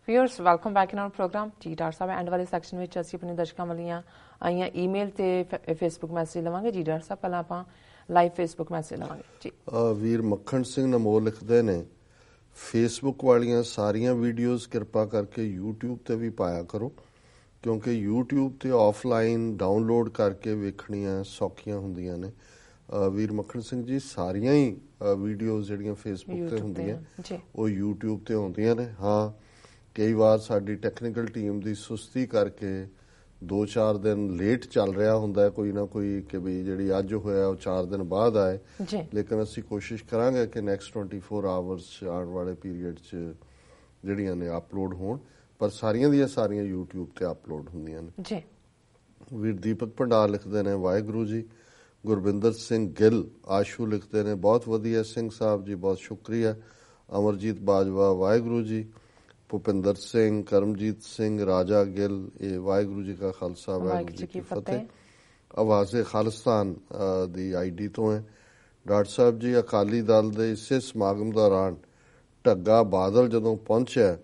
Viewers welcome back in our program जी doctor साहब and वाले सैक्शन में ਅਸੀਂ अपने दर्शकों वालियां आईयां ईमेल ਤੇ ਫੇਸਬੁੱਕ ਮੈਸੇਜ ਲਵਾਂਗੇ ਜੀ ਡਾਕਟਰ ਸਾਹਿਬ ਪਹਿਲਾਂ ਆਪਾਂ ਲਾਈਵ ਫੇਸਬੁੱਕ ਮੈਸੇਜ ਲਵਾਂਗੇ ਜੀ ਵੀਰ ਮੱਖਣ ਸਿੰਘ ਨਮੋਲ ਲਿਖਦੇ ਨੇ ਫੇਸਬੁੱਕ ਵਾਲੀਆਂ ਸਾਰੀਆਂ ਵੀਡੀਓਜ਼ ਕਿਰਪਾ ਕਰਕੇ YouTube ਤੇ ਵੀ ਪਾਇਆ ਕਰੋ ਕਿਉਂਕਿ YouTube ਤੇ ਆਫਲਾਈਨ ਡਾਊਨਲੋਡ ਕਰਕੇ ਵੇਖਣੀਆਂ ਸੌਖੀਆਂ ਹੁੰਦੀਆਂ ਨੇ ਵੀਰ ਮੱਖਣ ਸਿੰਘ ਜੀ ਸਾਰੀਆਂ ਹੀ ਵੀਡੀਓਜ਼ ਜਿਹੜੀਆਂ ਫੇਸਬੁੱਕ ਤੇ ਹੁੰਦੀਆਂ ਉਹ YouTube ਤੇ ਹੁੰਦੀਆਂ ਨੇ ਹਾਂ ਕਈ ਵਾਰ ਸਾਡੀ ਟੈਕਨੀਕਲ ਟੀਮ ਦੀ ਸੁਸਤੀ ਕਰਕੇ 2-4 ਦਿਨ ਲੇਟ ਚੱਲ ਰਿਹਾ ਹੁੰਦਾ ਕੋਈ ਨਾ ਕੋਈ ਕਿ ਵੀ ਜਿਹੜੀ ਅੱਜ ਹੋਇਆ ਉਹ 4 ਦਿਨ ਬਾਅਦ ਆਏ ਲੇਕਿਨ ਅਸੀਂ ਕੋਸ਼ਿਸ਼ ਕਰਾਂਗੇ ਕਿ ਨੈਕਸਟ 24 ਆਵਰਸ ਆਉਣ ਵਾਲੇ ਪੀਰੀਅਡ 'ਚ ਜਿਹੜੀਆਂ ਨੇ ਅਪਲੋਡ ਹੋਣ ਪਰ ਸਾਰੀਆਂ ਦੀਆਂ ਸਾਰੀਆਂ YouTube ਤੇ ਅਪਲੋਡ ਹੁੰਦੀਆਂ ਨੇ ਜੀ ਵੀਰ ਦੀਪਕ ਭੰਡਾਰ ਲਿਖਦੇ ਨੇ ਵਾਹਿਗੁਰੂ ਜੀ ਗੁਰਵਿੰਦਰ ਸਿੰਘ ਗਿੱਲ ਆਸ਼ੂ ਲਿਖਦੇ ਨੇ ਬਹੁਤ ਵਧੀਆ ਸਿੰਘ ਸਾਹਿਬ ਜੀ ਬਹੁਤ ਸ਼ੁਕਰੀਆ ਅਮਰਜੀਤ ਬਾਜਵਾ ਵਾਹਿਗੁਰੂ ਜੀ ਭੁਪਿੰਦਰ ਸਿੰਘ ਕਰਮਜੀਤ ਸਿੰਘ ਰਾਜਾ ਗਿੱਲ ਇਹ ਵਾਹਿਗੁਰੂ ਜੀ ਕਾ ਖਾਲਸਾ ਵਾਹਿਗੁਰੂ ਜੀ ਕੀ ਫਤਿਹ ਆਵਾਜ਼ੇ ਖਾਲਿਸਤਾਨ ਦੀ ਆਈਡੀ ਤੋਂ ਹੈ ਡਾਕਟਰ ਸਾਹਿਬ ਜੀ ਅਕਾਲੀ ਦਲ ਦੇ ਇਸੇ ਸਮਾਗਮ ਦੌਰਾਨ ਢੱਗਾ ਬਾਦਲ ਜਦੋਂ ਪਹੁੰਚਿਆ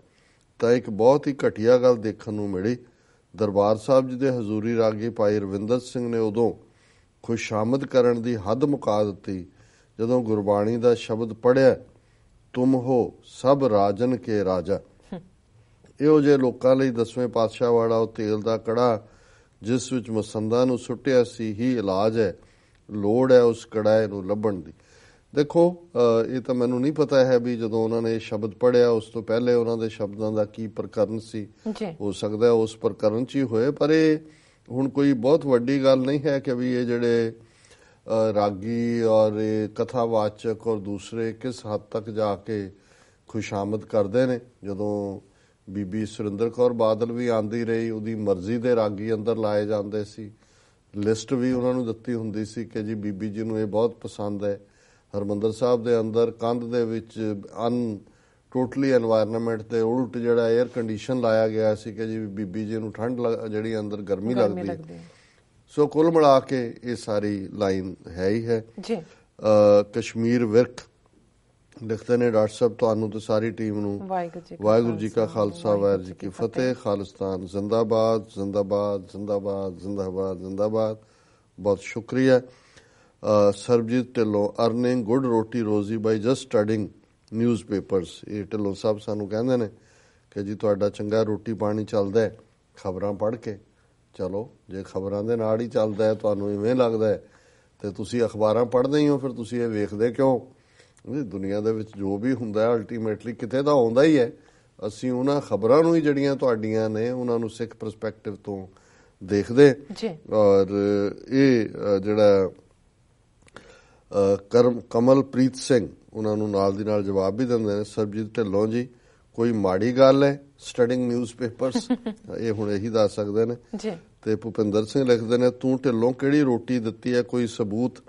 ਤਾਂ ਇੱਕ ਬਹੁਤ ਹੀ ਘਟੀਆ ਗੱਲ ਦੇਖਣ ਨੂੰ ਮਿਲੀ ਦਰਬਾਰ ਸਾਹਿਬ ਜੀ ਦੇ ਹਜ਼ੂਰੀ ਰਾਗੀ ਭਾਈ ਰਵਿੰਦਰ ਸਿੰਘ ਨੇ ਉਦੋਂ ਖੁਸ਼ਾਮਦ ਕਰਨ ਦੀ ਹੱਦ ਮੁਕਾ ਦਿੱਤੀ ਜਦੋਂ ਗੁਰਬਾਣੀ ਦਾ ਸ਼ਬਦ ਪੜ੍ਹਿਆ ਤੁਮ ਹੋ ਸਭ ਰਾਜਨ ਕੇ ਰਾਜਾ ਇਹੋ ਜਿਹੇ ਲੋਕਾਂ ਲਈ 10ਵੇਂ ਪਾਤਸ਼ਾਹ ਵਾਲਾ ਉਹ ਤੇਲ ਦਾ ਕੜਾ ਜਿਸ ਵਿੱਚ ਮਸੰਦਾਂ ਨੂੰ ਸੁੱਟਿਆ ਸੀ ਹੀ ਇਲਾਜ ਹੈ ਲੋੜ ਹੈ ਉਸ ਕੜਾਏ ਨੂੰ ਲੱਭਣ ਦੀ ਦੇਖੋ ਇਹ ਤਾਂ ਮੈਨੂੰ ਨਹੀਂ ਪਤਾ ਹੈ ਵੀ ਜਦੋਂ ਉਹਨਾਂ ਨੇ ਸ਼ਬਦ ਪੜ੍ਹਿਆ ਉਸ ਤੋਂ ਪਹਿਲੇ ਉਹਨਾਂ ਦੇ ਸ਼ਬਦਾਂ ਦਾ ਕੀ ਪ੍ਰਕਰਨ ਸੀ ਹੋ ਸਕਦਾ ਉਸ ਪ੍ਰਕਰਨ 'ਚ ਹੀ ਹੋਏ ਪਰ ਇਹ ਹੁਣ ਕੋਈ ਬਹੁਤ ਵੱਡੀ ਗੱਲ ਨਹੀਂ ਹੈ ਕਿ ਵੀ ਇਹ ਜਿਹੜੇ ਰਾਗੀ ਔਰ ਇਹ ਕਥਾਵਾਚਕ ਔਰ ਦੂਸਰੇ ਕਿਸ ਹੱਦ ਤੱਕ ਜਾ ਕੇ ਖੁਸ਼ਾਮਦ ਕਰਦੇ ਨੇ ਜਦੋਂ ਬੀਬੀ ਸੁਰਿੰਦਰ ਕੌਰ ਬਾਦਲ ਵੀ ਆਂਦੀ ਰਹੀ ਉਹਦੀ ਮਰਜ਼ੀ ਦੇ ਰਾਗੀ ਅੰਦਰ ਲਾਏ ਜਾਂਦੇ ਸੀ ਲਿਸਟ ਵੀ ਉਹਨਾਂ ਨੂੰ ਦਿੱਤੀ ਹੁੰਦੀ ਸੀ ਕਿ ਜੀ ਬੀਬੀ ਜੀ ਨੂੰ ਇਹ ਬਹੁਤ ਪਸੰਦ ਹੈ ਹਰਮੰਦਰ ਸਾਹਿਬ ਦੇ ਅੰਦਰ ਕੰਧ ਦੇ ਵਿੱਚ ਟੋਟਲੀ এনवायरमेंट ਦੇ ਉਲਟ ਜਿਹੜਾ 에ਅਰ ਕੰਡੀਸ਼ਨ ਲਾਇਆ ਗਿਆ ਸੀ ਕਿ ਜੀ ਬੀਬੀ ਜੀ ਨੂੰ ਠੰਡ ਜਿਹੜੀ ਅੰਦਰ ਗਰਮੀ ਲੱਗਦੀ ਸੋ ਕੁੱਲ ਮਿਲਾ ਕੇ ਇਹ ਸਾਰੀ ਲਾਈਨ ਹੈ ਹੀ ਹੈ ਕਸ਼ਮੀਰ ਵਿਰਕ ਲਿਖਦੇ ਨੇ ਡਾਕਟਰ ਸਾਹਿਬ ਤੁਹਾਨੂੰ ਤੇ ਸਾਰੀ ਟੀਮ ਨੂੰ ਵਾਹਿਗੁਰੂ ਜੀ ਕਾ ਖਾਲਸਾ ਵਾਹਿਗੁਰੂ ਜੀ ਕੀ ਫਤਿਹ ਖਾਲਿਸਤਾਨ ਜ਼ਿੰਦਾਬਾਦ ਜ਼ਿੰਦਾਬਾਦ ਜ਼ਿੰਦਾਬਾਦ ਜ਼ਿੰਦਾਬਾਦ ਜ਼ਿੰਦਾਬਾਦ ਬਹੁਤ ਸ਼ੁਕਰੀਆ ਸਰਬਜੀਤ ਢਿੱਲੋਂ ਅਰਨਿੰਗ ਗੁੱਡ ਰੋਟੀ ਰੋਜ਼ੀ ਬਾਈ ਜਸਟ ਸਟੱਡਿੰਗ ਨਿਊਜ਼ਪੇਪਰਸ ਇਹ ਢਿੱਲੋਂ ਸਾਹਿਬ ਸਾਨੂੰ ਕਹਿੰਦੇ ਨੇ ਕਿ ਜੀ ਤੁਹਾਡਾ ਚੰਗਾ ਰੋਟੀ ਪਾਣੀ ਚੱਲਦਾ ਹੈ ਖਬਰਾਂ ਪੜ੍ਹ ਕੇ ਚਲੋ ਜੇ ਖਬਰਾਂ ਦੇ ਨਾਲ ਹੀ ਚੱਲਦਾ ਹੈ ਤੁਹਾਨੂੰ ਇਵੇਂ ਲੱਗਦਾ ਹੈ ਤੇ ਤੁਸੀਂ ਅਖਬਾਰਾਂ ਪੜ੍ਹਦੇ ਹੀ ਹੋ ਫਿਰ ਤੁਸੀਂ ਇਹ ਵੇਖਦੇ ਕਿਉਂ ਦੁਨੀਆ ਦੇ ਵਿੱਚ ਜੋ ਵੀ ਹੁੰਦਾ ਹੈ ਅਲਟੀਮੇਟਲੀ ਕਿਤੇ ਤਾਂ ਆਉਂਦਾ ਹੀ ਹੈ ਅਸੀਂ ਉਹਨਾਂ ਖਬਰਾਂ ਨੂੰ ਹੀ ਜਿਹੜੀਆਂ ਤੁਹਾਡੀਆਂ ਨੇ ਉਹਨਾਂ ਨੂੰ ਸਿੱਖ ਪਰਸਪੈਕਟਿਵ ਤੋਂ ਦੇਖਦੇ ਔਰ ਇਹ ਜਿਹੜਾ ਕਮਲਪ੍ਰੀਤ ਸਿੰਘ ਉਹਨਾਂ ਨੂੰ ਨਾਲ ਦੀ ਨਾਲ ਜਵਾਬ ਵੀ ਦਿੰਦੇ ਨੇ ਸਰਬਜੀਤ ਢਿੱਲੋਂ ਜੀ ਕੋਈ ਮਾੜੀ ਗੱਲ ਹੈ ਸਟੱਡਿੰਗ ਨਿਊਜ਼ਪੇਪਰਸ ਇਹ ਹੁਣ ਇਹੀ ਦੱਸ ਸਕਦੇ ਨੇ ਤੇ ਭੁਪਿੰਦਰ ਸਿੰਘ ਲਿਖਦੇ ਨੇ ਤੂੰ ਢਿੱਲੋਂ ਕਿਹੜੀ ਰੋਟੀ ਦਿੱਤੀ ਹੈ ਕੋਈ ਸਬੂਤ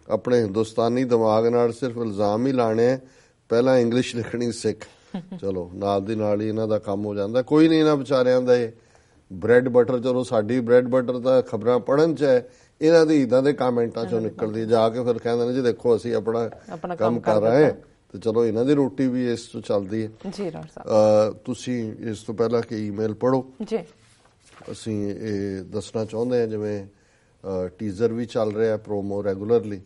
ਆਪਣੇ ਹਿੰਦੁਸਤਾਨੀ ਦਿਮਾਗ ਨਾਲ ਸਿਰਫ ਇਲਜ਼ਾਮ ਹੀ ਲਾਣੇ ਪਹਿਲਾਂ ਇੰਗਲਿਸ਼ ਲਿਖਣੀ ਸਿੱਖ ਚਲੋ ਨਾਲ ਦੀ ਨਾਲ ਹੀ ਇਹਨਾਂ ਦਾ ਕੰਮ ਹੋ ਜਾਂਦਾ ਕੋਈ ਨਹੀਂ ਇਹਨਾਂ ਵਿਚਾਰਿਆਂ ਦਾ ਇਹ ਬ੍ਰੈਡ ਬਟਰ ਚਲੋ ਸਾਡੀ ਬ੍ਰੈਡ ਬਟਰ ਦਾ ਖਬਰਾਂ ਪੜ੍ਹਨ 'ਚ ਹੈ ਇਹਨਾਂ ਦੀ ਇੱਦਾਂ ਦੇ ਕਮੈਂਟਾਂ 'ਚੋਂ ਨਿਕਲਦੀ ਜਾ ਕੇ ਫਿਰ ਕਹਿੰਦੇ ਨੇ ਜੀ ਦੇਖੋ ਅਸੀਂ ਆਪਣਾ ਕੰਮ ਕਰ ਰਹੇ ਹਾਂ ਤੇ ਚਲੋ ਇਹਨਾਂ ਦੀ ਰੋਟੀ ਵੀ ਇਸ ਤੋਂ ਚੱਲਦੀ ਹੈ ਤੁਸੀਂ ਇਸ ਤੋਂ ਪਹਿਲਾਂ ਕਿ ਈਮੇਲ ਪੜ੍ਹੋ ਅਸੀਂ ਇਹ ਦੱਸਣਾ ਚਾਹੁੰਦੇ ਹਾਂ ਜਿਵੇਂ ਟੀਜ਼ਰ ਵੀ ਚੱਲ ਰਿਹਾ ਪ੍ਰੋਮੋ ਰੈਗੂਲਰਲੀ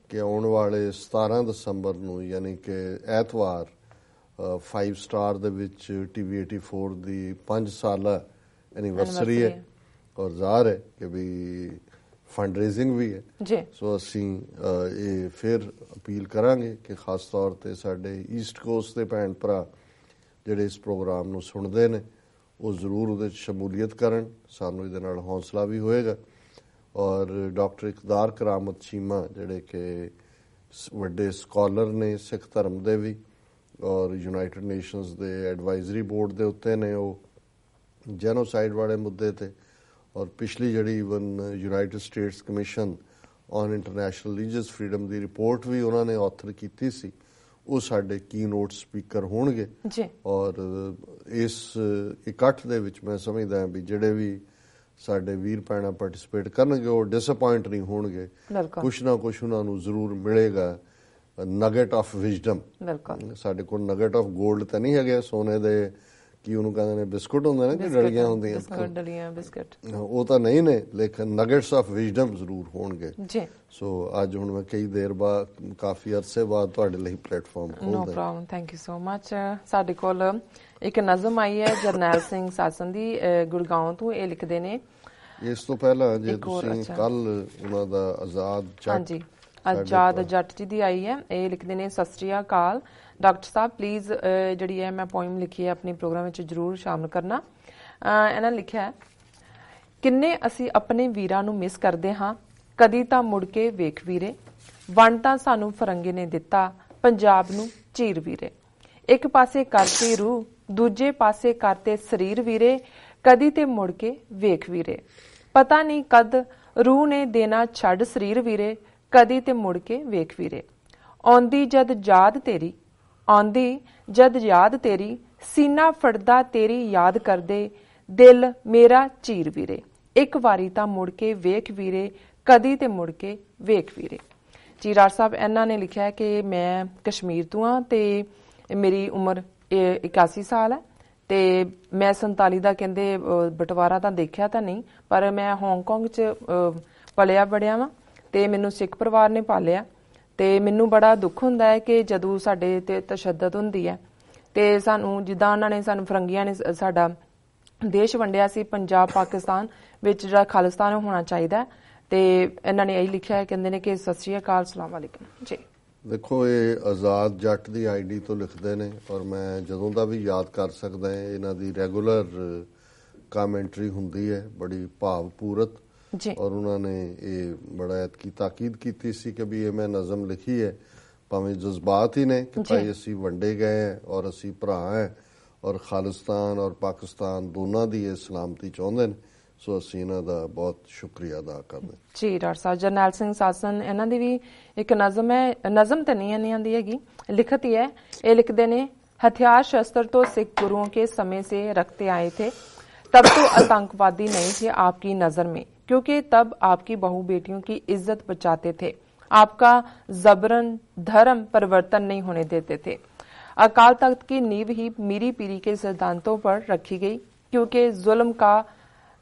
ਕਿ ਆਉਣ ਵਾਲੇ 17 ਦਸੰਬਰ ਨੂੰ ਯਾਨੀ ਕਿ ਐਤਵਾਰ 5 ਸਟਾਰ ਦੇ ਵਿੱਚ TV 84 ਦੀ 5 ਸਾਲਾ ਐਨੀਵਰਸਰੀ ਹੈ ਔਰ ਜ਼ਾਹਰ ਹੈ ਕਿ ਵੀ ਫੰਡ ਰੇਜ਼ਿੰਗ ਵੀ ਹੈ ਸੋ ਅਸੀਂ ਇਹ ਫਿਰ ਅਪੀਲ ਕਰਾਂਗੇ ਕਿ ਖਾਸ ਤੌਰ ਤੇ ਸਾਡੇ ਈਸਟ ਕੋਸਟ ਦੇ ਭੈਣ ਭਰਾ ਜਿਹੜੇ ਇਸ ਪ੍ਰੋਗਰਾਮ ਨੂੰ ਸੁਣਦੇ ਨੇ ਉਹ ਜ਼ਰੂਰ ਉਹਦੇ 'ਚ ਸ਼ਮੂਲੀਅਤ ਕਰਨ ਸਾਨੂੰ ਇਹਦੇ ਨਾਲ ਹੌਸਲਾ ਵੀ ਹੋਏਗਾ ਔਰ ਡਾਕਟਰ ਇਕਦਾਰ ਕਰਾਮਤ ਚੀਮਾ ਜਿਹੜੇ ਕਿ ਵੱਡੇ ਸਕਾਲਰ ਨੇ ਸਿੱਖ ਧਰਮ ਦੇ ਵੀ ਔਰ ਯੂਨਾਈਟਿਡ ਨੇਸ਼ਨਸ ਦੇ ਐਡਵਾਈਜ਼ਰੀ ਬੋਰਡ ਦੇ ਉੱਤੇ ਨੇ ਉਹ ਜੈਨੋਸਾਈਡ ਵਾਲੇ ਮੁੱਦੇ ਤੇ ਔਰ ਪਿਛਲੀ ਜਿਹੜੀ even United States commission on international religious freedom the report ਵੀ ਉਹਨਾਂ ਨੇ ਆਥਰ ਕੀਤੀ ਸੀ ਉਹ ਸਾਡੇ ਕੀ ਨੋਟ ਸਪੀਕਰ ਹੋਣਗੇ ਔਰ ਇਸ ਇਕੱਠ ਦੇ ਵਿੱਚ ਮੈਂ ਸਮਝਦਾ ਵੀ ਜਿਹੜੇ ਵੀ ਸਾਡੇ ਵੀਰ ਭੈਣਾਂ ਪਾਰਟਿਸਿਪੇਟ ਕਰਨਗੇ ਉਹ ਡਿਸਅਪਾਇੰਟ ਨਹੀਂ ਹੋਣਗੇ ਕੁਛ ਨਾ ਕੁਛ ਉਹਨਾਂ ਨੂੰ ਜ਼ਰੂਰ ਮਿਲੇਗਾ ਨਗੇਟ ਆਫ ਵਿਜ਼ਡਮ ਸਾਡੇ ਕੋਲ ਨਗੇਟ ਆਫ ਗੋਲਡ ਤਾਂ ਨਹੀਂ ਹੈਗੇ ਸੋਨੇ ਦੇ ਕੀ ਉਹਨੂੰ ਕਹਿੰਦੇ ਨੇ ਬਿਸਕੁਟ ਹੁੰਦੇ ਨੇ ਕਿ ਡਲੀਆਂ ਹੁੰਦੀਆਂ, ਡਲੀਆਂ ਬਿਸਕੁਟ, ਉਹ ਤਾਂ ਨਹੀਂ ਨੇ, ਲੇਕਿਨ ਨਗੇਟਸ ਆਫ ਵਿਜ਼ਡਮ ਜ਼ਰੂਰ ਹੋਣਗੇ ਜੀ। ਸੋ ਅੱਜ ਹੁਣ ਮੈਂ ਕਈ ਦੇਰ ਬਾਅਦ, ਕਾਫੀ ਅਰਸੇ ਬਾਅਦ ਤੁਹਾਡੇ ਲਈ ਪਲੇਟਫਾਰਮ ਖੋਲ੍ਹਦਾ। No problem, thank you so much. ਸਾਡੇ ਕੋਲ ਇੱਕ ਨਜ਼ਮ ਆਈ ਹੈ ਜਰਨੈਲ ਸਿੰਘ ਸਾਸਨ ਦੀ, ਗੁੜਗਾਉਂ ਤੋਂ। ਇਹ ਲਿਖਦੇ ਨੇ, ਇਸ ਤੋਂ ਪਹਿਲਾਂ ਜੇ ਤੁਸੀਂ ਕੱਲ ਉਹਨਾਂ ਦਾ ਆਜ਼ਾਦ ਜੱਟ, ਹਾਂਜੀ ਆਜ਼ਾਦ ਜੱਟ ਜੀ ਦੀ ਆਈ ਹੈ, ਇਹ ਲਿਖਦੇ ਨੇ, ਸਤਿ ਸ੍ਰੀ ਅਕਾਲ ਡਾਕਟਰ ਸਾਹਿਬ, ਪਲੀਜ਼ ਜਿਹੜੀ ਹੈ ਮੈਂ ਪੋਇਮ ਲਿਖੀ ਹੈ ਆਪਣੇ ਪ੍ਰੋਗਰਾਮ ਵਿੱਚ ਜ਼ਰੂਰ ਸ਼ਾਮਲ ਕਰਨਾ। ਇਹਨਾਂ ਲਿਖਿਆ ਹੈ, ਕਿੰਨੇ ਅਸੀਂ ਆਪਣੇ ਵੀਰਾਂ ਨੂੰ ਮਿਸ ਕਰਦੇ ਹਾਂ, ਕਦੀ ਤਾਂ ਮੁੜ ਕੇ ਵੇਖ ਵੀਰੇ, ਵੰਡ ਤਾਂ ਸਾਨੂੰ ਫਰੰਗੇ ਨੇ ਦਿੱਤਾ, ਪੰਜਾਬ ਨੂੰ ਚੀਰ ਵੀਰੇ, ਇੱਕ ਪਾਸੇ ਕਰਤੇ ਰੂਹ, ਦੂਜੇ ਪਾਸੇ ਕਰਤੇ ਸਰੀਰ ਵੀਰੇ, ਕਦੀ ਤੇ ਮੁੜ ਕੇ ਵੇਖ ਵੀਰੇ, ਪਤਾ ਨਹੀਂ ਕਦ ਰੂਹ ਨੇ ਦੇਣਾ ਛੱਡ ਸਰੀਰ ਵੀਰੇ, ਕਦੀ ਤੇ ਮੁੜ ਕੇ ਵੇਖ ਵੀਰੇ, ਆਉਂਦੀ ਜਦ ਯਾਦ ਤੇਰੀ, ਆਉਂਦੀ ਜਦ ਯਾਦ ਤੇਰੀ, ਸੀਨਾ ਫੜਦਾ ਤੇਰੀ ਯਾਦ ਕਰਦੇ, ਦਿਲ ਮੇਰਾ ਚੀਰ ਵੀਰੇ, ਇੱਕ ਵਾਰੀ ਤਾਂ ਮੁੜ ਕੇ ਵੇਖ ਵੀਰੇ, ਕਦੀ ਤੇ ਮੁੜ ਕੇ ਵੇਖ ਵੀਰੇ। ਜੀ ਰਾਜ ਸਾਹਿਬ, ਇਹਨਾਂ ਨੇ ਲਿਖਿਆ ਹੈ ਕਿ ਮੈਂ ਕਸ਼ਮੀਰ ਤੋਂ ਹਾਂ ਤੇ ਮੇਰੀ ਉਮਰ 81 ਸਾਲ ਹੈ ਤੇ ਮੈਂ 47 ਦਾ ਕਹਿੰਦੇ ਬਟਵਾਰਾ ਤਾਂ ਦੇਖਿਆ ਤਾਂ ਨਹੀਂ, ਪਰ ਮੈਂ ਹਾਂਗਕਾਂਗ 'ਚ ਪਲਿਆ ਬੜਿਆ ਵਾਂ ਤੇ ਮੈਨੂੰ ਸਿੱਖ ਪਰਿਵਾਰ ਨੇ ਪਾਲਿਆ ਤੇ ਮੈਨੂੰ ਬੜਾ ਦੁੱਖ ਹੁੰਦਾ ਹੈ ਕਿ ਜਦੋਂ ਸਾਡੇ ਤੇ ਤਸ਼ੱਦਦ ਹੁੰਦੀ ਹੈ ਤੇ ਸਾਨੂੰ, ਜਿੱਦਾਂ ਉਹਨਾਂ ਨੇ ਸਾਨੂੰ ਫਰੰਗੀਆਂ ਨੇ ਸਾਡਾ ਦੇਸ਼ ਵੰਡਿਆ ਸੀ, ਪੰਜਾਬ ਪਾਕਿਸਤਾਨ ਵਿੱਚ ਜਿਹੜਾ ਖਾਲਿਸਤਾਨ ਹੋਣਾ ਚਾਹੀਦਾ, ਤੇ ਇਹਨਾਂ ਨੇ ਇਹੀ ਲਿਖਿਆ ਹੈ, ਕਹਿੰਦੇ ਨੇ ਕਿ ਸਤਿ ਸ੍ਰੀ ਅਕਾਲ, ਸਲਾਮ ਵਾਲੇਕੁਮ ਜੀ। ਦੇਖੋ, ਇਹ ਆਜ਼ਾਦ ਜੱਟ ਦੀ ਆਈਡੀ ਤੋਂ ਲਿਖਦੇ ਨੇ ਔਰ ਮੈਂ ਜਦੋਂ ਦਾ ਵੀ ਯਾਦ ਕਰ ਸਕਦਾ ਇਹਨਾਂ ਦੀ ਰੈਗੂਲਰ ਕਾਮੈਂਟਰੀ ਹੁੰਦੀ ਹੈ, ਬੜੀ ਭਾਵਪੂਰਤ, ਔਰ ਉਹਨਾਂ ਨੇ ਇਹ ਬੜਾ ਤਾਕੀਦ ਕੀਤੀ ਸੀ ਕਿ ਵੀ ਇਹ ਮੈਂ ਨਜ਼ਮ ਲਿਖੀ ਹੈ, ਭਾਵੇਂ ਜਜ਼ਬਾਤ ਹੀ ਨੇ ਕਿ ਭਾਈ ਅਸੀਂ ਵੰਡੇ ਗਏ ਹੈ ਔਰ ਅਸੀਂ ਭਰਾ ਹੈ ਔਰ ਖਾਲਿਸਤਾਨ ਔਰ ਪਾਕਿਸਤਾਨ ਦੋਨਾਂ ਦੀ ਇਹ ਸਲਾਮਤੀ ਚਾਹੁੰਦੇ ਨੇ, ਸੋ ਅਸੀਂ ਇਹਨਾਂ ਦਾ ਬਹੁਤ ਸ਼ੁਕਰੀਆ ਅਦਾ ਕਰਦੇ ਜੀ। ਡਾਕਟਰ ਸਾਹਿਬ, ਜਰਨੈਲ ਸਿੰਘ ਸਾਸਨ, ਇਹਨਾਂ ਦੀ ਵੀ ਇੱਕ ਨਜ਼ਮ ਹੈ, ਨਜ਼ਮ ਤਾਂ ਨਹੀਂ ਇਹਨਾਂ ਦੀ ਹੈਗੀ, ਲਿਖਤ ਹੀ ਹੈ। ਇਹ ਲਿਖਦੇ ਨੇ, हथियार शस्त्र तो सिख गुरुओं के समय से रखते आए थे, तब तो आतंकवादी नहीं थे आपकी नजर में, क्योंकि तब आपकी बहू बेटियों की इज्जत बचाते थे, आपका जबरन धर्म परिवर्तन नहीं होने देते थे। अकाल तख्त की नींव ही मीरी पीरी के सिद्धांतों पर रखी गई, क्योंकि जुल्म का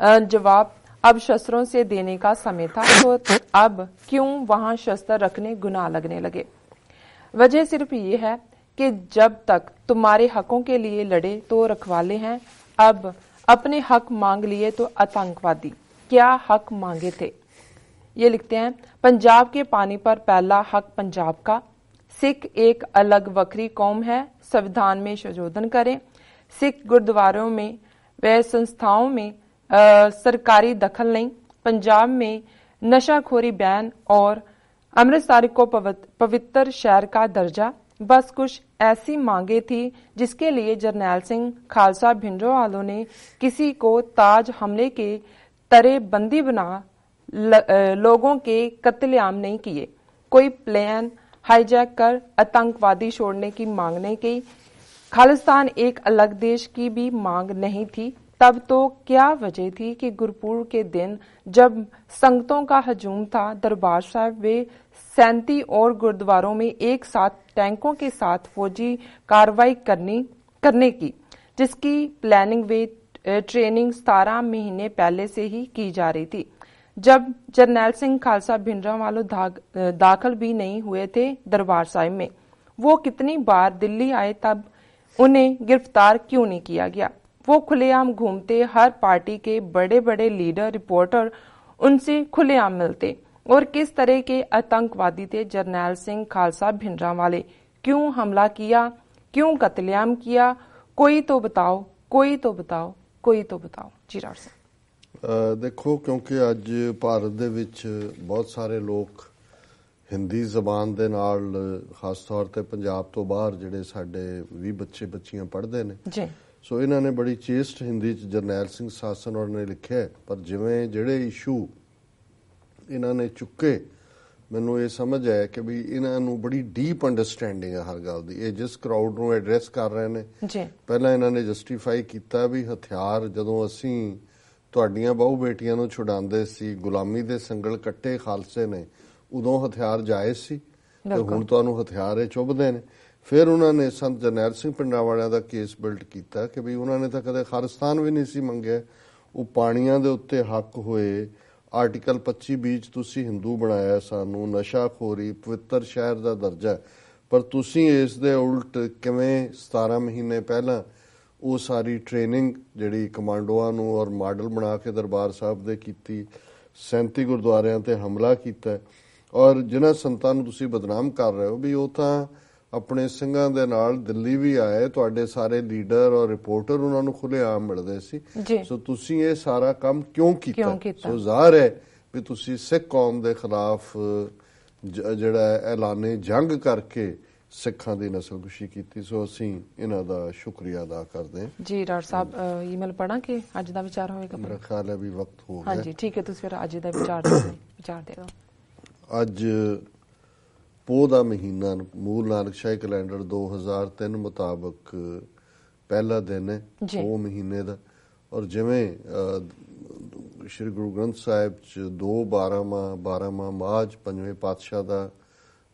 जवाब अब शस्त्रों से देने का समय था, तो अब क्यों वहां शस्त्र रखने गुनाह लगने लगे। वजह सिर्फ ये है कि जब तक तुम्हारे हकों के लिए लड़े तो रखवाले हैं, अब अपने हक मांग लिए तो आतंकवादी, क्या हक मांगे थे। ये लिखते हैं, पंजाब के पानी पर पहला हक पंजाब का, सिख एक अलग वक्री कौम है, संविधान में संशोधन करें, सिख गुरुद्वारों में व संस्थाओं में सरकारी दखल नहीं, पंजाब में नशाखोरी बैन और अमृतसर को पवित्र शहर का दर्जा, बस कुछ ऐसी मांगे थी जिसके लिए जरनैल सिंह खालसा भिंडरावालों ने किसी को ताज हमले के तरे बंदी बना लोगों के कत्लेआम नहीं किए, कोई प्लेन हाईजैक कर आतंकवादी छोड़ने की मांग नहीं की, खालिस्तान एक अलग देश की भी मांग नहीं थी। तब तो क्या वजह थी कि गुरपुर के दिन जब संगतों का हजूम था दरबार साहब, वे 37 और गुरुद्वारों में एक साथ टैंकों के साथ फौजी कार्रवाई करने की, जिसकी प्लानिंग वे ट्रेनिंग 17 महीने पहले से ही की जा रही थी। जब जरनैल सिंह खालसा भिंडरावालों दाखिल भी नहीं हुए थे दरबार साहिब में, वो कितनी बार दिल्ली आए, तब उन्हें गिरफ्तार क्यों नहीं किया गया। वो खुलेआम घूमते, हर पार्टी के बड़े बड़े लीडर रिपोर्टर उनसे खुलेआम मिलते, और किस तरह के आतंकवादी थे जरनैल सिंह खालसा भिंडरावाले, क्यों हमला किया, क्यों कत्लेआम किया, कोई तो बताओ, कोई तो बताओ, कोई तो बताओ। जी राज साहब, देखो, क्योंकि अज भारत दे विच बहुत सारे लोग हिंदी जबान दे नाल खास तौर ते पंजाब तो बाहर जिहड़े साडे भी बच्चे बच्चियां पढ़दे ने जी, सो इन्हां ने बड़ी चेस्ट हिंदी च जरनैल सिंह सासन और ने लिखिਆ, पर जिवें ਜਿਹੜੇ ਇਸ਼ੂ ਇਹਨਾਂ ਨੇ ਚੁੱਕੇ, ਮੈਨੂੰ ਇਹ ਸਮਝ ਆਇਆ ਕਿ ਵੀ ਇਹਨਾਂ ਨੂੰ ਬੜੀ ਡੀਪ ਅੰਡਰਸਟੈਂਡਿੰਗ ਹੈ ਹਰ ਗੱਲ ਦੀ। ਇਹ ਜਿਸ ਕਰਾਊਡ ਨੂੰ ਐਡਰੈਸ ਕਰ ਰਹੇ ਨੇ ਜੀ, ਪਹਿਲਾਂ ਇਹਨਾਂ ਨੇ ਜਸਟੀਫਾਈ ਕੀਤਾ ਵੀ ਹਥਿਆਰ ਜਦੋਂ ਅਸੀਂ ਤੁਹਾਡੀਆਂ ਬਹੁ ਬੇਟੀਆਂ ਨੂੰ ਛੁਡਾਉਂਦੇ ਸੀ, ਗੁਲਾਮੀ ਦੇ ਸੰਗਲ ਕੱਟੇ ਖਾਲਸੇ ਨੇ, ਉਦੋਂ ਹਥਿਆਰ ਜਾਇਜ਼ ਸੀ ਤੇ ਹੁਣ ਤੁਹਾਨੂੰ ਹਥਿਆਰ ਇਹ ਚੁੱਭਦੇ ਨੇ। ਫਿਰ ਉਹਨਾਂ ਨੇ ਸੰਤ ਜਰਨੈਲ ਸਿੰਘ ਪਿੰਡਾਂ ਵਾਲਿਆਂ ਦਾ ਕੇਸ ਬਿਲਡ ਕੀਤਾ ਕਿ ਵੀ ਉਹਨਾਂ ਨੇ ਤਾਂ ਕਦੇ ਖਾਲਿਸਤਾਨ ਵੀ ਨਹੀਂ ਸੀ ਮੰਗਿਆ, ਉਹ ਪਾਣੀਆਂ ਦੇ ਉੱਤੇ ਹੱਕ ਹੋਏ। ਆਰਟੀਕਲ 25 'ਚ ਤੁਸੀਂ ਹਿੰਦੂ ਬਣਾਇਆ ਸਾਨੂੰ, ਨਸ਼ਾਖੋਰੀ, ਪਵਿੱਤਰ ਸ਼ਹਿਰ ਦਾ ਦਰਜਾ, ਪਰ ਤੁਸੀਂ ਇਸ ਦੇ ਉਲਟ ਕਿਵੇਂ 17 ਮਹੀਨੇ ਪਹਿਲਾਂ ਉਹ ਸਾਰੀ ਟ੍ਰੇਨਿੰਗ ਜਿਹੜੀ ਕਮਾਂਡੋਆਂ ਨੂੰ ਔਰ ਮਾਡਲ ਬਣਾ ਕੇ ਦਰਬਾਰ ਸਾਹਿਬ ਦੇ ਕੀਤੀ, 37 ਗੁਰਦੁਆਰਿਆਂ ਤੇ ਹਮਲਾ ਕੀਤਾ। ਔਰ ਜਿਨ੍ਹਾਂ ਸੰਤਾਂ ਨੂੰ ਤੁਸੀਂ ਬਦਨਾਮ ਕਰ ਰਹੇ ਹੋ ਵੀ ਉਹ ਤਾਂ ਆਪਣੇ ਸਿੰਘਾਂ ਦੇ ਨਾਲ ਦਿੱਲੀ ਵੀ ਆਏ, ਤੁਹਾਡੇ ਸਾਰੇ ਲੀਡਰ ਔਰ ਰਿਪੋਰਟਰ ਉਹਨਾਂ ਨੂੰ ਖੁੱਲ੍ਹੇਆਮ ਮਿਲਦੇ ਸੀ। ਸੋ ਤੁਸੀਂ ਇਹ ਸਾਰਾ ਕੰਮ ਕਿਉਂ ਕੀਤਾ? ਸੋ ਜ਼ਾਹਰ ਹੈ ਵੀ ਤੁਸੀਂ ਸਿੱਖ ਕੌਮ ਦੇ ਖਿਲਾਫ ਜਿਹੜਾ ਐਲਾਨੇ ਜੰਗ ਕਰਕੇ ਸਿੱਖਾਂ ਦੀ ਨਸਲਕੁਸ਼ੀ ਕੀਤੀ। ਸੋ ਅਸੀਂ ਇਹਨਾਂ ਦਾ ਸ਼ੁਕਰੀਆ ਅਦਾ ਕਰਦੇ ਹਾਂ ਜੀ। ਡਾਕਟਰ ਸਾਹਿਬ ਈਮੇਲ ਪੜ੍ਹਾਂ ਕਿ ਅੱਜ ਦਾ ਵਿਚਾਰ ਹੋਵੇਗਾ? ਮੇਰਾ ਖਿਆਲ ਹੈ ਵੀ ਵਕਤ ਹੋ ਗਿਆ। ਹਾਂਜੀ ਠੀਕ ਹੈ, ਤੁਸੀਂ ਫਿਰ ਅੱਜ ਦਾ ਵਿਚਾਰ ਦੇ ਦਿਓ। ਅੱਜ ਪੋਹ ਦਾ ਮਹੀਨਾ ਮੂਲ ਨਾਨਕਸ਼ਾਹੀ ਕੈਲੰਡਰ 2003 ਮੁਤਾਬਕ ਪਹਿਲਾ ਦਿਨ ਹੈ ਪੋਹ ਮਹੀਨੇ ਦਾ। ਔਰ ਜਿਵੇਂ ਸ਼੍ਰੀ ਗੁਰੂ ਗ੍ਰੰਥ ਸਾਹਿਬ 'ਚ 12ਵਾਂ ਮਾਝ ਪੰਜਵੇਂ ਪਾਤਸ਼ਾਹ ਦਾ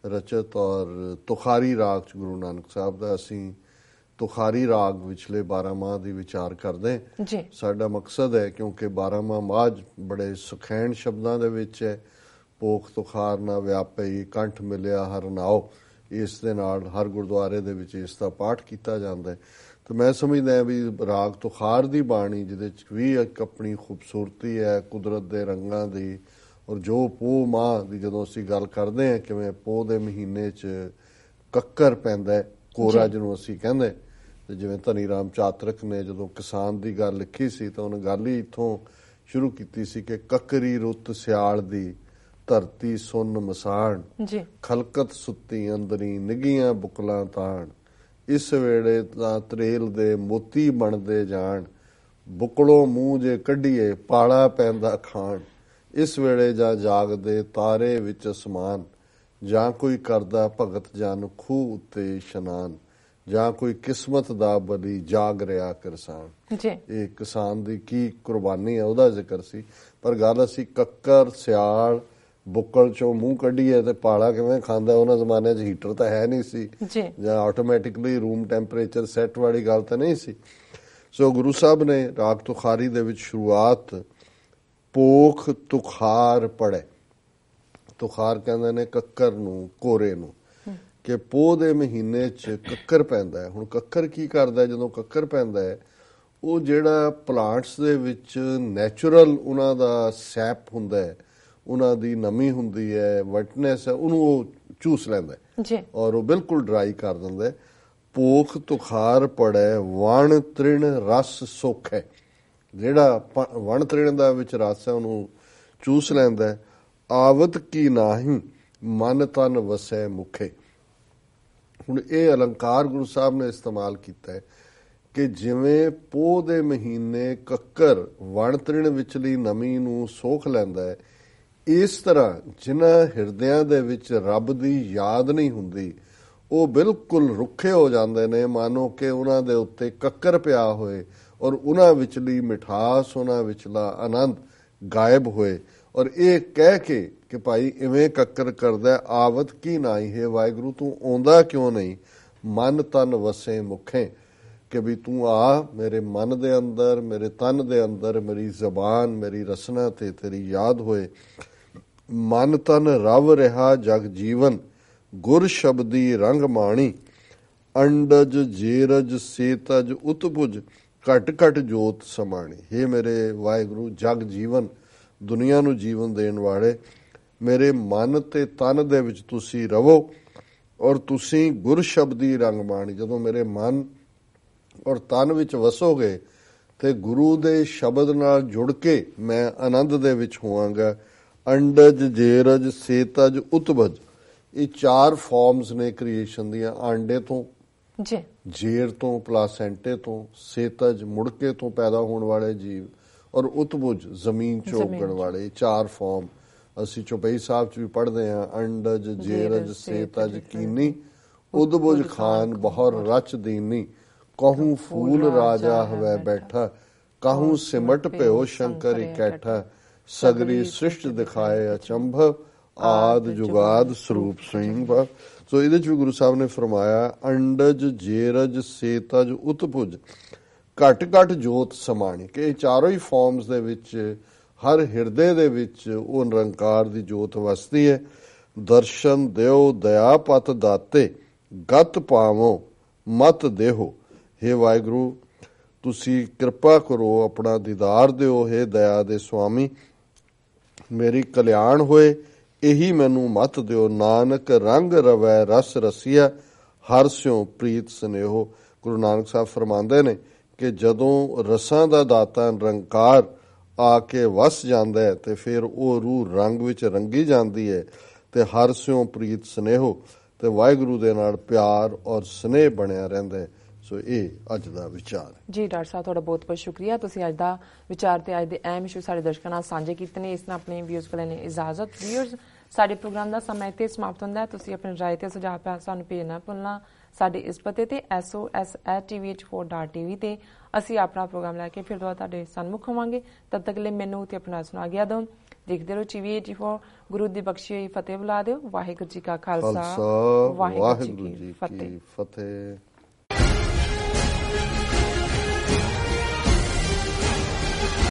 ਰਚਤ ਔਰ ਤੁਖਾਰੀ ਰਾਗ 'ਚ ਗੁਰੂ ਨਾਨਕ ਸਾਹਿਬ ਦਾ, ਅਸੀਂ ਤੁਖਾਰੀ ਰਾਗ ਵਿਚਲੇ 12 ਮਾਹ ਦੀ ਵਿਚਾਰ ਕਰਦੇ ਹਾਂ। ਸਾਡਾ ਮਕਸਦ ਹੈ ਕਿਉਂਕਿ 12ਵਾਂ ਮਾਝ ਬੜੇ ਸੁਖੈਣ ਸ਼ਬਦਾਂ ਦੇ ਵਿੱਚ ਹੈ, ਪੋਖ ਤੁਖਾਰ ਨਾ ਵਿਆਪਈ ਕੰਠ ਮਿਲਿਆ ਹਰ ਨਾਉ, ਇਸ ਦੇ ਨਾਲ ਹਰ ਗੁਰਦੁਆਰੇ ਦੇ ਵਿੱਚ ਇਸ ਦਾ ਪਾਠ ਕੀਤਾ ਜਾਂਦਾ ਹੈ। ਤੇ ਮੈਂ ਸਮਝਦਾ ਵੀ ਰਾਗ ਤੁਖਾਰ ਦੀ ਬਾਣੀ ਜਿਹਦੇ 'ਚ ਵੀ ਇੱਕ ਆਪਣੀ ਖੂਬਸੂਰਤੀ ਹੈ ਕੁਦਰਤ ਦੇ ਰੰਗਾਂ ਦੀ। ਔਰ ਜੋ ਪੋਹ ਮਾਹ ਦੀ ਜਦੋਂ ਅਸੀਂ ਗੱਲ ਕਰਦੇ ਹਾਂ ਕਿਵੇਂ ਪੋਹ ਦੇ ਮਹੀਨੇ 'ਚ ਕੱਕਰ ਪੈਂਦਾ, ਕੋਰਾ ਜਿਹਨੂੰ ਅਸੀਂ ਕਹਿੰਦੇ, ਤੇ ਜਿਵੇਂ ਧਨੀ ਰਾਮ ਚਾਤਰਕ ਨੇ ਜਦੋਂ ਕਿਸਾਨ ਦੀ ਗੱਲ ਲਿਖੀ ਸੀ ਤਾਂ ਉਹਨੇ ਗੱਲ ਹੀ ਇੱਥੋਂ ਸ਼ੁਰੂ ਕੀਤੀ ਸੀ ਕਿ ਕੱਕਰੀ ਰੁੱਤ ਸਿਆਲ ਦੀ ਧਰਤੀ ਸੁੰਨ ਮਸਾਣ, ਖਲਕਤ ਸੁੱਤੀ ਅੰਦਰੀ ਨਿੱਘੀਆਂ ਬੁਕਲਾਂ ਤਾਣ, ਇਸ ਵੇਲੇ ਤਾਂ ਤਰੇਲ ਦੇ ਮੋਤੀ ਬਣਦੇ ਜਾਣ, ਬੁਕਲੋਂ ਮੂੰਹ ਜੇ ਕੱਢੀਏ ਪਾਲਾ ਪੈਂਦਾ ਖਾਣ, ਇਸ ਵੇਲੇ ਜਾਂ ਜਾਗਦੇ ਤਾਰੇ ਵਿੱਚ ਅਸਮਾਨ, ਜਾਂ ਕੋਈ ਕਰਦਾ ਭਗਤ ਜਨ ਖੂਹ ਉੱਤੇ ਇਸ਼ਨਾਨ, ਜਾਂ ਕੋਈ ਕਿਸਮਤ ਦਾ ਬਲੀ ਜਾਗ ਰਿਹਾ ਕਿਰਸਾਨ। ਇਹ ਕਿਸਾਨ ਦੀ ਕੀ ਕੁਰਬਾਨੀ ਹੈ ਉਹਦਾ ਜ਼ਿਕਰ ਸੀ। ਪਰ ਗੱਲ ਅਸੀਂ ਕੱਕਰ ਸਿਆਲ ਬੁੱਕਲ ਚੋਂ ਮੂੰਹ ਕੱਢੀਏ ਤੇ ਪਾਲਾ ਕਿਵੇਂ ਖਾਂਦਾ, ਉਹਨਾਂ ਜ਼ਮਾਨਿਆਂ 'ਚ ਹੀਟਰ ਤਾਂ ਹੈ ਨਹੀਂ ਸੀ ਜਾਂ ਆਟੋਮੈਟਿਕਲੀ ਰੂਮ ਟੈਂਪਰੇਚਰ ਸੈੱਟ ਵਾਲੀ ਗੱਲ ਤਾਂ ਨਹੀਂ ਸੀ। ਸੋ ਗੁਰੂ ਸਾਹਿਬ ਨੇ ਰਾਗ ਤੁਖਾਰੀ ਦੇ ਵਿੱਚ ਸ਼ੁਰੂਆਤ ਪੋਖ ਤੁਖਾਰ ਪੜ੍ਹੇ। ਤੁਖਾਰ ਕਹਿੰਦੇ ਨੇ ਕੱਕਰ ਨੂੰ, ਕੋਰੇ ਨੂੰ, ਕਿ ਪੋਹ ਦੇ ਮਹੀਨੇ 'ਚ ਕੱਕਰ ਪੈਂਦਾ ਹੈ। ਹੁਣ ਕੱਕਰ ਕੀ ਕਰਦਾ? ਜਦੋਂ ਕੱਕਰ ਪੈਂਦਾ ਹੈ ਉਹ ਜਿਹੜਾ ਪਲਾਂਟਸ ਦੇ ਵਿੱਚ ਨੈਚੁਰਲ ਉਹਨਾਂ ਦਾ ਸੈਪ ਹੁੰਦਾ ਹੈ, ਉਹਨਾਂ ਦੀ ਨਮੀ ਹੁੰਦੀ ਹੈ, ਵਟਨੈਸ ਹੈ, ਉਹਨੂੰ ਉਹ ਚੂਸ ਲੈਂਦਾ ਔਰ ਉਹ ਬਿਲਕੁਲ ਡਰਾਈ ਕਰ ਦਿੰਦਾ। ਪੋਖ ਤੁਖਾਰ ਪੜੈ ਵਣ ਤ੍ਰਿਣ ਰਸ ਸੁਖ ਹੈ, ਜਿਹੜਾ ਵਣ ਤ੍ਰਿਣ ਦਾ ਵਿੱਚ ਰਸ ਹੈ ਉਹਨੂੰ ਚੂਸ ਲੈਂਦਾ। ਆਵਤ ਕੀ ਨਾਹੀਂ ਮਨ ਤਨ ਵਸੈ ਮੁਖੇ। ਹੁਣ ਇਹ ਅਲੰਕਾਰ ਗੁਰੂ ਸਾਹਿਬ ਨੇ ਇਸਤੇਮਾਲ ਕੀਤਾ ਹੈ ਕਿ ਜਿਵੇਂ ਪੋਹ ਦੇ ਮਹੀਨੇ ਕੱਕਰ ਵਣ ਤ੍ਰਿਣ ਵਿਚਲੀ ਨਮੀ ਨੂੰ ਸੋਖ ਲੈਂਦਾ ਹੈ, ਇਸ ਤਰ੍ਹਾਂ ਜਿਨ੍ਹਾਂ ਹਿਰਦਿਆਂ ਦੇ ਵਿੱਚ ਰੱਬ ਦੀ ਯਾਦ ਨਹੀਂ ਹੁੰਦੀ ਉਹ ਬਿਲਕੁਲ ਰੁੱਖੇ ਹੋ ਜਾਂਦੇ ਨੇ, ਮਾਨੋ ਕਿ ਉਹਨਾਂ ਦੇ ਉੱਤੇ ਕੱਕਰ ਪਿਆ ਹੋਏ ਔਰ ਉਹਨਾਂ ਵਿਚਲੀ ਮਿਠਾਸ, ਉਹਨਾਂ ਵਿਚਲਾ ਆਨੰਦ ਗਾਇਬ ਹੋਏ। ਔਰ ਇਹ ਕਹਿ ਕੇ ਕਿ ਭਾਈ ਇਵੇਂ ਕੱਕਰ ਕਰਦਾ, ਆਵਤ ਕੀ ਨਾਈ ਹੈ ਵਾਹਿਗੁਰੂ ਤੂੰ ਆਉਂਦਾ ਕਿਉਂ ਨਹੀਂ, ਮਨ ਤਨ ਵਸੇ ਮੁਖੇ, ਕਿ ਵੀ ਤੂੰ ਆ ਮੇਰੇ ਮਨ ਦੇ ਅੰਦਰ, ਮੇਰੇ ਤਨ ਦੇ ਅੰਦਰ, ਮੇਰੀ ਜ਼ਬਾਨ, ਮੇਰੀ ਰਸਨਾ ਤੇ ਤੇਰੀ ਯਾਦ ਹੋਏ। ਮਨ ਤਨ ਰਵ ਰਿਹਾ ਜਗ ਜੀਵਨ, ਗੁਰ ਸ਼ਬਦੀ ਰੰਗ ਮਾਣੀ, ਅੰਡਜ ਜੇਰਜ ਸੇਤਜ ਉਤਪੁਜ, ਘਟ ਘਟ ਜੋਤ ਸਮਾਣੀ। ਹੇ ਮੇਰੇ ਵਾਹਿਗੁਰੂ ਜਗ ਜੀਵਨ, ਦੁਨੀਆ ਨੂੰ ਜੀਵਨ ਦੇਣ ਵਾਲੇ, ਮੇਰੇ ਮਨ ਤੇ ਤਨ ਦੇ ਵਿੱਚ ਤੁਸੀਂ ਰਵੋ ਔਰ ਤੁਸੀਂ ਗੁਰ ਸ਼ਬਦੀ ਰੰਗ ਮਾਣੀ। ਜਦੋਂ ਮੇਰੇ ਮਨ ਔਰ ਤਨ ਵਿੱਚ ਵਸੋਗੇ ਤੇ ਗੁਰੂ ਦੇ ਸ਼ਬਦ ਨਾਲ ਜੁੜ ਕੇ ਮੈਂ ਆਨੰਦ ਦੇ ਵਿੱਚ ਹੋਵਾਂਗਾ। ਅੰਡਜ ਜੇਰਜ ਸੇਤਜ ਉਤਬਜ, ਇਹ 4 ਫਾਰਮਸ ਨੇ ਕ੍ਰੀਏਸ਼ਨ ਦੀਆਂ, ਆਂਡੇ ਤੋਂ, ਜੇਰ ਤੋਂ, ਪਲਾਸੈਂਟੇ ਤੋਂ, ਸੇਤਜ ਮੁੜਕੇ ਤੋਂ ਪੈਦਾ ਹੋਣ ਵਾਲੇ ਜੀਵ, ਔਰ ਉਤਬੁਜ ਜ਼ਮੀਨ ਚ ਉੱਗਣ ਵਾਲੇ। 4 ਫਾਰਮ ਅਸੀਂ ਚੌਪਈ ਸਾਹਿਬ ਚ ਵੀ ਪੜ੍ਹਦੇ ਹਾਂ। ਅੰਡਜ ਜੇਰਜ ਸੇਤਜ ਕੀਨੀ, ਉਦਬੁਜ ਖਾਨ ਬਹੁਰ ਰਚ ਦੀਨੀ, ਕਹੂੰ ਫੂਲ ਰਾਜਾ ਹਵੈ ਬੈਠਾ, ਕਹੂੰ ਸਿਮਟ ਭਇਓ ਸ਼ੰਕਰ ਇਕੈਠਾ, ਸਗਰੀ ਸ੍ਰਿਸ਼ਟ ਦਿਖਾਏ ਅਚੰਭਵ, ਆਦ ਜੁਗਾਦ ਸਰੂਪ ਸਿੰਘ। ਸੋ ਇਹਦੇ ਚ ਵੀ ਗੁਰੂ ਸਾਹਿਬ ਨੇ ਫਰਮਾਇਆ ਅੰਡਜ ਜੇਰਜ ਸੇਤਜ ਉਤਪੁਜ ਘਟ ਘਟ ਜੋਤ ਸਮਾਣੀ, ਕਿ ਇਹ ਚਾਰੋਂ ਹੀ ਫਾਰਮਸ ਦੇ ਵਿੱਚ ਹਰ ਹਿਰਦੇ ਦੇ ਵਿੱਚ ਉਹ ਨਿਰੰਕਾਰ ਦੀ ਜੋਤ ਵਸਦੀ ਹੈ। ਦਰਸ਼ਨ ਦਿਓ ਦਇਆ ਪਤ ਦਾਤੇ ਗਤ ਪਾਵੋ ਮਤ ਦੇਹੋ, हे ਵਾਹਿਗੁਰੂ ਤੁਸੀਂ ਕਿਰਪਾ ਕਰੋ, ਆਪਣਾ ਦੀਦਾਰ ਦਿਓ, हे ਦਇਆ ਦੇ ਸੁਆਮੀ, ਮੇਰੀ ਕਲਿਆਣ ਹੋਏ ਇਹੀ ਮੈਨੂੰ ਮਤ ਦਿਓ। ਨਾਨਕ ਰੰਗ ਰਵੈ ਰਸ ਰਸੀਆ ਹਰ ਸਿਉ ਪ੍ਰੀਤ ਸਨੇਹੋ। ਗੁਰੂ ਨਾਨਕ ਸਾਹਿਬ ਫਰਮਾਉਂਦੇ ਨੇ ਕਿ ਜਦੋਂ ਰਸਾਂ ਦਾ ਦਾਤਾ ਨਿਰੰਕਾਰ ਆ ਕੇ ਵਸ ਜਾਂਦਾ ਹੈ ਤੇ ਫਿਰ ਉਹ ਰੂਹ ਰੰਗ ਵਿੱਚ ਰੰਗੀ ਜਾਂਦੀ ਹੈ ਤੇ ਹਰ ਸਿਉ ਪ੍ਰੀਤ ਸਨੇਹੋ, ਤੇ ਵਾਹਿਗੁਰੂ ਦੇ ਨਾਲ ਪਿਆਰ ਔਰ ਸਨੇਹ ਬਣਿਆ ਰਹਿੰਦਾ ਹੈ। ਸੋ ਇਹ ਅੱਜ ਦਾ ਵਿਚਾਰ ਹੈ ਜੀ। ਡਾਕਟਰ ਸਾਹਿਬ ਤੁਹਾਡਾ ਬਹੁਤ ਬਹੁਤ ਸ਼ੁਕਰੀਆ, ਤੁਸੀਂ ਅੱਜ ਦਾ ਵਿਚਾਰ ਤੇ ਅੱਜ ਦੇ ਅਹਿਮ ਇਸ਼ੂ ਸਾਡੇ ਦਰਸ਼ਕਾਂ ਨਾਲ ਸਾਂਝੇ ਕੀਤੇ ਨੇ। ਇਸ ਨਾਲ ਆਪਣੇ ਵਿਊਜ਼ ਕੋਲ ਲੈਣੇ ਇਜਾਜ਼ਤ। ਵਿਊਅਰਸ ਸਾਡੇ ਪ੍ਰੋਗਰਾਮ ਦਾ ਸਮਾਂ ਇੱਥੇ ਸਮਾਪਤ ਹੁੰਦਾ ਹੈ। ਤੁਸੀਂ ਆਪਣੀ ਰਾਏ ਤੇ ਸੁਝਾਅ ਸਾਨੂੰ ਭੇਜਣਾ ਭੁੱਲਣਾ। ਸਾਡੇ ਇਸ ਪਤੇ ਤੇ sos@tvh4.tv ਤੇ ਅਸੀਂ ਆਪਣਾ ਪ੍ਰੋਗਰਾਮ ਲੈ ਕੇ ਫਿਰ ਦੁਬਾਰਾ ਤੁਹਾਡੇ ਸਨਮੁਖ ਹੋਵਾਂਗੇ। ਤਦ ਤੱਕ ਲਈ ਮੈਨੂੰ ਤੇ ਆਪਣਾ ਸੁਣਾ ਗਿਆ ਦੋ। ਦੇਖਦੇ ਰਹੋ TV 84। ਗੁਰੂ ਦੀ ਬਖਸ਼ੀ ਹੋਈ ਫਤਿਹ ਬੁਲਾ ਦਿਓ। ਵਾਹਿਗੁਰੂ ਜੀ ਕਾ ਖਾਲਸਾ, ਵਾਹਿਗੁਰੂ ਜੀ ਕੀ ਫਤਿਹ।